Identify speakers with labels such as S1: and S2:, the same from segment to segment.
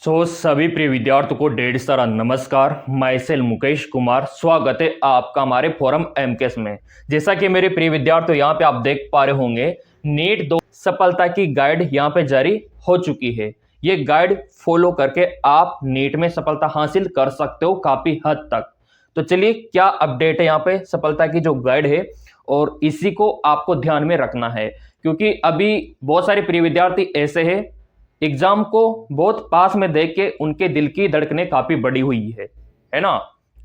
S1: सभी प्रिय विद्यार्थियों को ढेर सारा नमस्कार। मैं सेल मुकेश कुमार, स्वागत है आपका हमारे फोरम एमकेएस में। जैसा कि मेरे प्रिय विद्यार्थियों यहाँ पे आप देख पा रहे होंगे, नीट 2 सफलता की गाइड यहाँ पे जारी हो चुकी है। ये गाइड फॉलो करके आप नीट में सफलता हासिल कर सकते हो काफी हद तक। तो चलिए क्या अपडेट है यहाँ पे सफलता की जो गाइड है, और इसी को आपको ध्यान में रखना है, क्योंकि अभी बहुत सारे प्रिय विद्यार्थी ऐसे हैं एग्जाम को बहुत पास में देख के उनके दिल की धड़कनें काफी बढ़ी हुई है ना।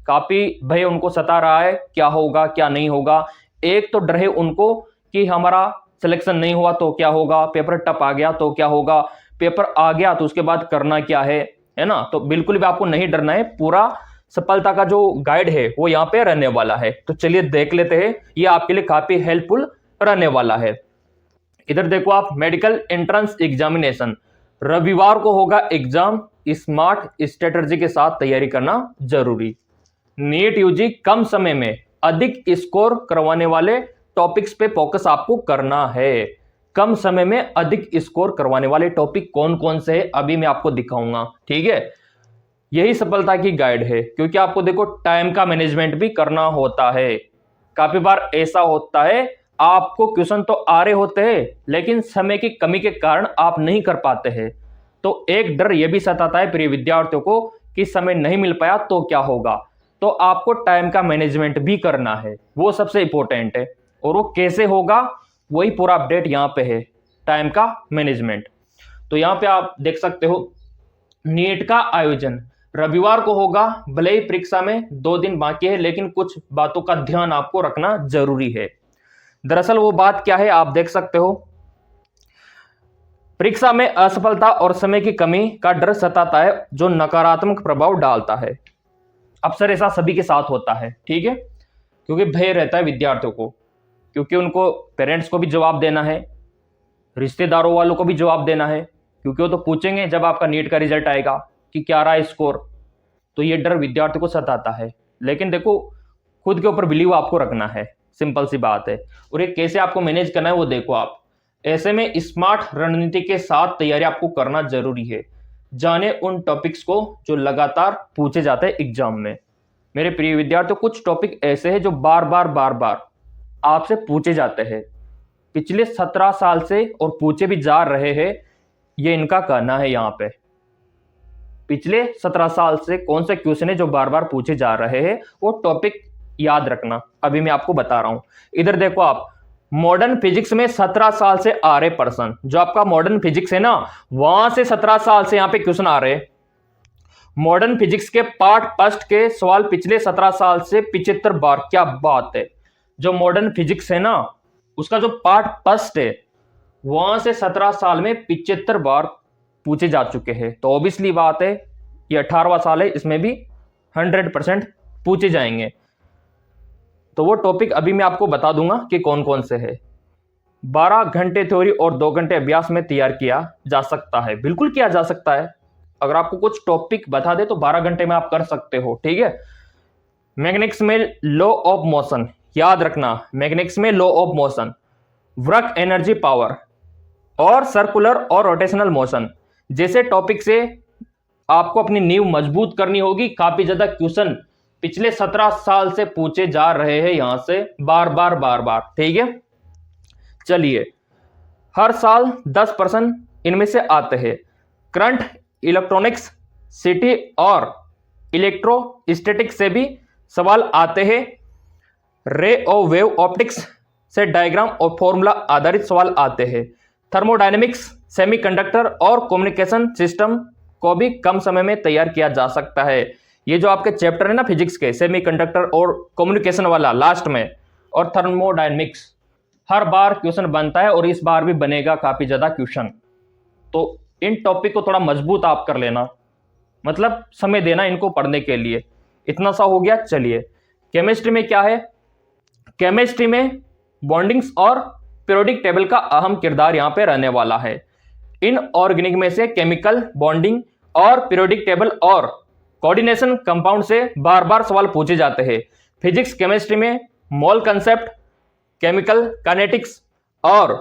S1: काफी भय उनको सता रहा है, क्या होगा क्या नहीं होगा। एक तो डर है उनको कि हमारा सिलेक्शन नहीं हुआ तो क्या होगा, पेपर टफ आ गया तो क्या होगा, पेपर आ गया तो उसके बाद करना क्या है ना। तो बिल्कुल भी आपको नहीं डरना है, पूरा सफलता का जो गाइड है वो यहाँ पे रहने वाला है। तो चलिए देख लेते हैं, ये आपके लिए काफी हेल्पफुल रहने वाला है। इधर देखो आप, मेडिकल एंट्रेंस एग्जामिनेशन रविवार को होगा एग्जाम, स्मार्ट स्ट्रेटजी के साथ तैयारी करना जरूरी। नीट यूजी कम समय में अधिक स्कोर करवाने वाले टॉपिक्स पे फोकस आपको करना है। कम समय में अधिक स्कोर करवाने वाले टॉपिक कौन कौन से हैं अभी मैं आपको दिखाऊंगा, ठीक है। यही सफलता की गाइड है, क्योंकि आपको देखो टाइम का मैनेजमेंट भी करना होता है। काफी बार ऐसा होता है आपको क्वेश्चन तो आ रहे होते हैं लेकिन समय की कमी के कारण आप नहीं कर पाते हैं। तो एक डर यह भी सताता है प्रिय विद्यार्थियों को कि समय नहीं मिल पाया तो क्या होगा। तो आपको टाइम का मैनेजमेंट भी करना है, वो सबसे इंपॉर्टेंट है। और वो कैसे होगा, वही पूरा अपडेट यहाँ पे है, टाइम का मैनेजमेंट। तो यहाँ पे आप देख सकते हो, नीट का आयोजन रविवार को होगा। भले ही परीक्षा में 2 दिन बाकी है, लेकिन कुछ बातों का ध्यान आपको रखना जरूरी है। दरअसल वो बात क्या है आप देख सकते हो, परीक्षा में असफलता और समय की कमी का डर सताता है जो नकारात्मक प्रभाव डालता है। अक्सर ऐसा सभी के साथ होता है, ठीक है, क्योंकि भय रहता है विद्यार्थियों को, क्योंकि उनको पेरेंट्स को भी जवाब देना है, रिश्तेदारों वालों को भी जवाब देना है, क्योंकि वो तो पूछेंगे जब आपका नीट का रिजल्ट आएगा कि क्या रहा स्कोर। तो ये डर विद्यार्थी को सताता है। लेकिन देखो, खुद के ऊपर बिलीव आपको रखना है, सिंपल सी बात है। और ये कैसे आपको मैनेज करना है वो देखो आप। ऐसे में स्मार्ट रणनीति के साथ तैयारी आपको करना जरूरी है। जाने उन टॉपिक्स को जो लगातार पूछे जाते हैं एग्जाम में। मेरे प्रिय विद्यार्थियों, कुछ टॉपिक ऐसे हैं जो बार बार आपसे पूछे जाते हैं, पिछले 17 साल से, और पूछे भी जा रहे हैं। ये इनका कहना है यहाँ पे, पिछले 17 साल से कौन से क्वेश्चन है जो बार बार पूछे जा रहे हैं, वो टॉपिक याद रखना। अभी मैं आपको बता रहा हूं। इधर देखो आप, मॉडर्न फिजिक्स में 17 साल से आ रहे पर्सन, जो आपका मॉडर्न फिजिक्स है ना, वहां से 17 साल से यहां पे क्वेश्चन आ रहे। मॉडर्न फिजिक्स के पार्ट फर्स्ट के सवाल पिछले 17 साल से 75 बार। क्या बात है। जो मॉडर्न फिजिक्स है ना, उसका जो पार्ट फर्स्ट है, वहां से 17 साल में 75 बार पूछे जा चुके हैं। तो ऑब्वियसली बात है, ये 18वां साल है, इसमें भी 100% पूछे जाएंगे। तो वो टॉपिक अभी मैं आपको बता दूंगा कि कौन कौन से है। 12 घंटे थ्योरी और 2 घंटे अभ्यास में तैयार किया जा सकता है, बिल्कुल किया जा सकता है। अगर आपको कुछ टॉपिक बता दे तो 12 घंटे में आप कर सकते हो, ठीक है। मैग्नेटिक्स में लॉ ऑफ मोशन याद रखना, मैग्नेटिक्स में law of motion, work energy power, और सर्कुलर और रोटेशनल मोशन जैसे टॉपिक से आपको अपनी नींव मजबूत करनी होगी। काफी ज्यादा क्वेश्चन पिछले 17 साल से पूछे जा रहे हैं यहां से बार बार, ठीक है। चलिए, हर साल 10% इनमें से आते हैं। करंट, इलेक्ट्रॉनिक्स, सिटी और इलेक्ट्रोस्टैटिक्स से भी सवाल आते हैं। रे और वेव ऑप्टिक्स से डायग्राम और फॉर्मूला आधारित सवाल आते हैं। थर्मोडायनेमिक्स, सेमीकंडक्टर और कम्युनिकेशन सिस्टम को भी कम समय में तैयार किया जा सकता है। ये जो आपके चैप्टर है ना फिजिक्स के, सेमीकंडक्टर और कम्युनिकेशन वाला लास्ट में, और थर्मोडायनेमिक्स, हर बार क्वेश्चन बनता है और इस बार भी बनेगा काफी ज्यादा क्वेश्चन। तो इन टॉपिक को थोड़ा मजबूत आप कर लेना, मतलब समय देना इनको पढ़ने के लिए। इतना सा हो गया। चलिए, केमिस्ट्री में क्या है, केमिस्ट्री में बॉन्डिंग्स और पीरियोडिक टेबल का अहम किरदार यहां पे रहने वाला है। इन ऑर्गेनिक में से केमिकल बॉन्डिंग और पीरियोडिक टेबल और कोऑर्डिनेशन कंपाउंड से बार बार सवाल पूछे जाते हैं। फिजिक्स केमिस्ट्री में मोल कंसेप्ट, केमिकल काइनेटिक्स और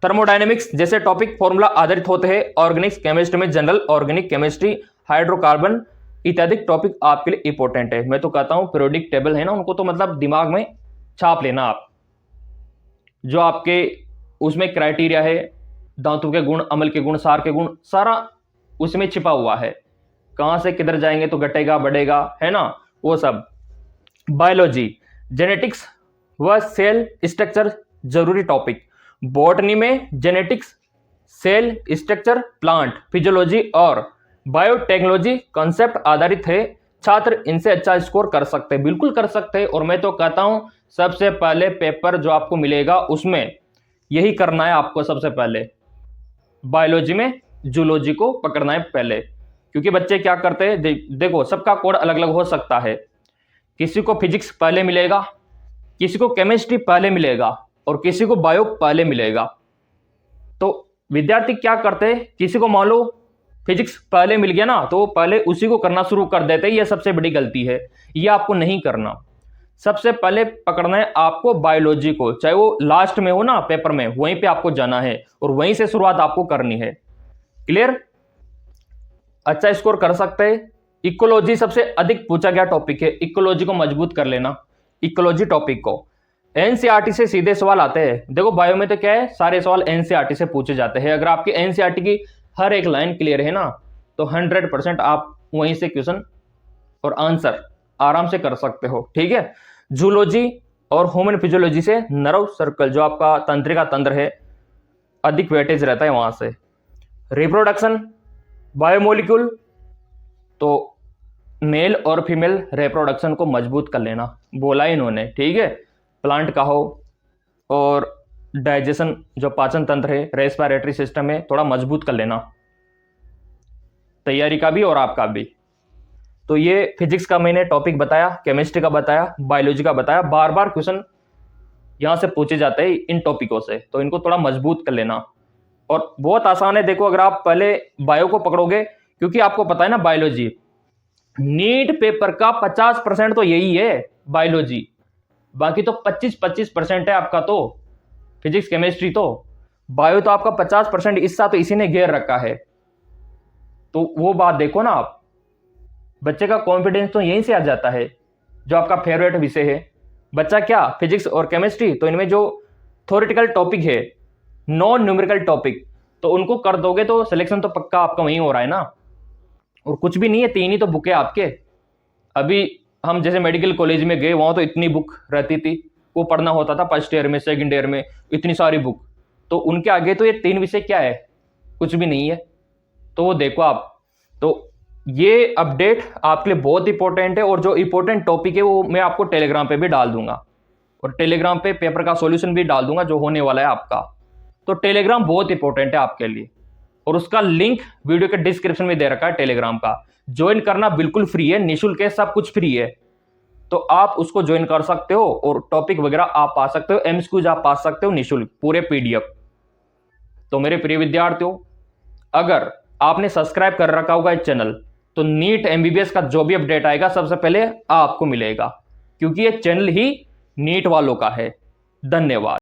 S1: थर्मोडायनेमिक्स जैसे टॉपिक फॉर्मूला आधारित होते हैं। ऑर्गेनिक्स केमिस्ट्री में जनरल ऑर्गेनिक केमिस्ट्री हाइड्रोकार्बन इत्यादि टॉपिक आपके लिए इंपॉर्टेंट है। मैं तो कहता हूं पीरियोडिक टेबल है ना, उनको तो मतलब दिमाग में छाप लेना आप। जो आपके उसमें क्राइटेरिया है, धातु के गुण, अम्ल के गुण, सार के गुण, सारा उसमें छिपा हुआ है। कहां से किधर जाएंगे तो घटेगा बढ़ेगा, है ना, वो सब। बायोलॉजी, जेनेटिक्स व सेल स्ट्रक्चर जरूरी टॉपिक। बॉटनी में genetics, cell structure, plant physiology और बायोटेक्नोलॉजी कॉन्सेप्ट आधारित है। छात्र इनसे अच्छा स्कोर कर सकते हैं, बिल्कुल कर सकते हैं। और मैं तो कहता हूं सबसे पहले पेपर जो आपको मिलेगा उसमें यही करना है आपको। सबसे पहले बायोलॉजी में जूलॉजी को पकड़ना है पहले, क्योंकि बच्चे क्या करते हैं, देखो सबका कोड अलग अलग हो सकता है। किसी को फिजिक्स पहले मिलेगा, किसी को केमिस्ट्री पहले मिलेगा और किसी को बायो पहले मिलेगा। तो विद्यार्थी क्या करते हैं, किसी को मान लो फिजिक्स पहले मिल गया ना, तो वो पहले उसी को करना शुरू कर देते हैं। यह सबसे बड़ी गलती है, ये आपको नहीं करना। सबसे पहले पकड़ना है आपको बायोलॉजी को, चाहे वो लास्ट में हो ना पेपर में, वहीं पे आपको जाना है और वहीं से शुरुआत आपको करनी है। क्लियर? अच्छा स्कोर कर सकते हैं। इकोलॉजी सबसे अधिक पूछा गया टॉपिक है, इकोलॉजी को मजबूत कर लेना। इकोलॉजी टॉपिक को एनसीईआरटी से सीधे सवाल आते हैं। देखो बायो में तो क्या है, सारे सवाल एनसीईआरटी से पूछे जाते हैं। अगर आपकी एनसीईआरटी की हर एक लाइन क्लियर है ना, तो 100% आप वहीं से क्वेश्चन और आंसर आराम से कर सकते हो। ठीक है? जूलॉजी और ह्यूमन फिजियोलॉजी से नर्व सर्कल, जो आपका तंत्रिका तंत्र है, अधिक वेटेज रहता है वहां से। रिप्रोडक्शन, बायोमोलिक्यूल, तो मेल और फीमेल रिप्रोडक्शन को मजबूत कर लेना बोला इन्होंने। ठीक है? प्लांट का हो और डाइजेशन, जो पाचन तंत्र है, रेस्पिरेटरी सिस्टम है, थोड़ा मजबूत कर लेना, तैयारी का भी और आपका भी। तो ये फिजिक्स का मैंने टॉपिक बताया, केमिस्ट्री का बताया, बायोलॉजी का बताया। बार बार क्वेश्चन यहां से पूछे जाते हैं इन टॉपिकों से, तो इनको थोड़ा मजबूत कर लेना। और बहुत आसान है, देखो अगर आप पहले बायो को पकड़ोगे, क्योंकि आपको पता है ना बायोलॉजी नीट पेपर का 50% तो यही है बायोलॉजी, बाकी तो 25% है आपका तो फिजिक्स केमिस्ट्री। तो बायो तो आपका 50% हिस्सा तो इसी ने घेर रखा है। तो वो बात देखो ना आप, बच्चे का कॉन्फिडेंस तो यहीं से आ जाता है। जो आपका फेवरेट विषय है, बच्चा क्या फिजिक्स और केमिस्ट्री, तो इनमें जो थ्योरेटिकल टॉपिक है, नॉन न्यूमेरिकल टॉपिक, तो उनको कर दोगे तो सिलेक्शन तो पक्का आपका वहीं हो रहा है ना। और कुछ भी नहीं है, 3 ही तो बुक है आपके। अभी हम जैसे मेडिकल कॉलेज में गए, वहां तो इतनी बुक रहती थी, वो पढ़ना होता था फर्स्ट ईयर में, सेकंड ईयर में, इतनी सारी बुक। तो उनके आगे तो ये 3 विषय क्या है, कुछ भी नहीं है। तो वो देखो आप, तो ये अपडेट आपके लिए बहुत इंपॉर्टेंट है। और जो इंपॉर्टेंट टॉपिक है वो मैं आपको टेलीग्राम पे भी डाल दूंगा, और टेलीग्राम पे पेपर का सॉल्यूशन भी डाल दूंगा जो होने वाला है आपका। तो टेलीग्राम बहुत इंपॉर्टेंट है आपके लिए, और उसका लिंक वीडियो के डिस्क्रिप्शन में दे रखा है टेलीग्राम का। ज्वाइन करना बिल्कुल फ्री है, निःशुल्क है, सब कुछ फ्री है। तो आप उसको ज्वाइन कर सकते हो और टॉपिक वगैरह आप पा सकते हो, एमसीक्यूज आप पा सकते हो निःशुल्क, पूरे पीडीएफ। तो मेरे प्रिय विद्यार्थियों, अगर आपने सब्सक्राइब कर रखा होगा इस चैनल, तो नीट एमबीबीएस का जो भी अपडेट आएगा सबसे पहले आपको मिलेगा, क्योंकि ये चैनल ही नीट वालों का है। धन्यवाद।